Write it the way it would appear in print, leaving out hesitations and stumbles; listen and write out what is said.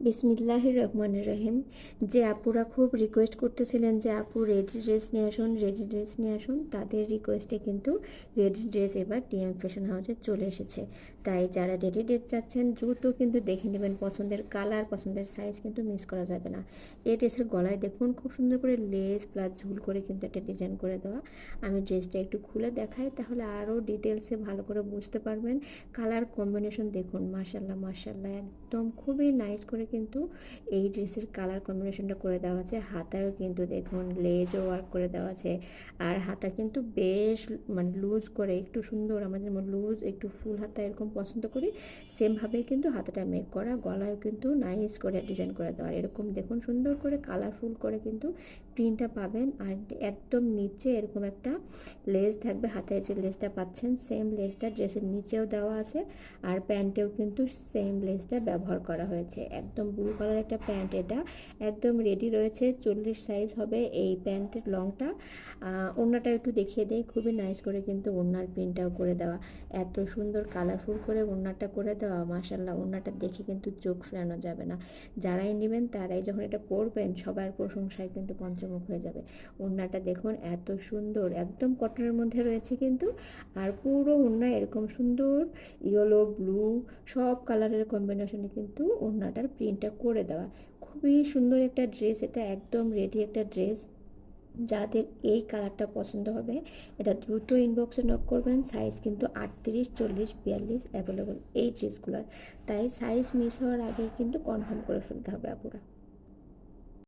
বিসমিল্লাহির রহমানির রহিম। যে আপুরা খুব রিকোয়েস্ট করতেছিলেন যে আপু রেডি ড্রেস নিয়ে আসুন, রেডি ড্রেস নিয়ে আসুন, তাদের রিকোয়েস্টে কিন্তু রেডি ড্রেস এবার টিএম ফ্যাশন হাউসে চলে এসেছে। তাই যারা রেডি ড্রেস চাচ্ছেন দ্রুত কিন্তু দেখে নেবেন, পছন্দের কালার পছন্দের সাইজ কিন্তু মিস করা যাবে না। এই ড্রেসের গলায় দেখুন খুব সুন্দর করে লেস প্লাস ঝুল করে কিন্তু একটা ডিজাইন করে দেওয়া। আমি ড্রেসটা একটু খুলে দেখাই, তাহলে আরও ডিটেলসে ভালো করে বুঝতে পারবেন। কালার কম্বিনেশন দেখুন, মাশাল্লাহ মাশাল্লাহ, একদম খুবই নাইস করে কিন্তু এই ড্রেসের কালার কম্বিনেশনটা করে দেওয়া আছে। হাতায়ও কিন্তু দেখুন লেজও ওয়ার্ক করে দেওয়া আছে, আর হাতা কিন্তু বেশ মানে লুজ করে, একটু সুন্দর, আমরা যেমন লুজ একটু ফুল হাতা এরকম পছন্দ করি সেমভাবেই কিন্তু হাতাটা মেক করা। গলায়ও কিন্তু নাইস করে ডিজাইন করে দেওয়া, এরকম দেখুন সুন্দর করে কালারফুল করে কিন্তু প্রিন্টটা পাবেন। আর একদম নিচে এরকম একটা লেস থাকবে, হাতায় যে লেসটা পাচ্ছেন সেম লেসটা ড্রেসের নিচেও দেওয়া আছে, আর প্যান্টেও কিন্তু সেম লেসটা ব্যবহার করা হয়েছে। একদম ব্লু কালার একটা প্যান্ট, এটা একদম রেডি রয়েছে। 40 সাইজ হবে এই প্যান্টের লংটা। ওড়নাটা একটু দেখিয়ে দেয়, খুবই নাইস করে কিন্তু ওড়নার প্রিন্টটাও করে দেওয়া, এত সুন্দর কালারফুল করে ওড়নাটা করে দেওয়া, মাশাল্লাহ। ওড়নাটা দেখে কিন্তু চোখ ফেরানো যাবে না, যারাই নেবেন তারাই যখন এটা পরবেন সবার প্রশংসায় কিন্তু পঞ্চমুখ হয়ে যাবে। ওড়নাটা দেখুন এত সুন্দর, একদম কটনের মধ্যে রয়েছে কিন্তু, আর পুরো ওড়না এরকম সুন্দর ইয়েলো ব্লু সব কালারের কম্বিনেশনে কিন্তু ওড়নাটার প্রিন্টটা করে দেওয়া। খুবই সুন্দর একটা ড্রেস, এটা একদম রেডি একটা ড্রেস। যাদের এই কালারটা পছন্দ হবে এটা দ্রুত ইনবক্সে নক করবেন। সাইজ কিন্তু 38, 40, 42 অ্যাভেলেবল এই ড্রেসগুলোর, তাই সাইজ মিস হওয়ার আগে কিন্তু কনফার্ম করে ফেলতে হবে আপুরা।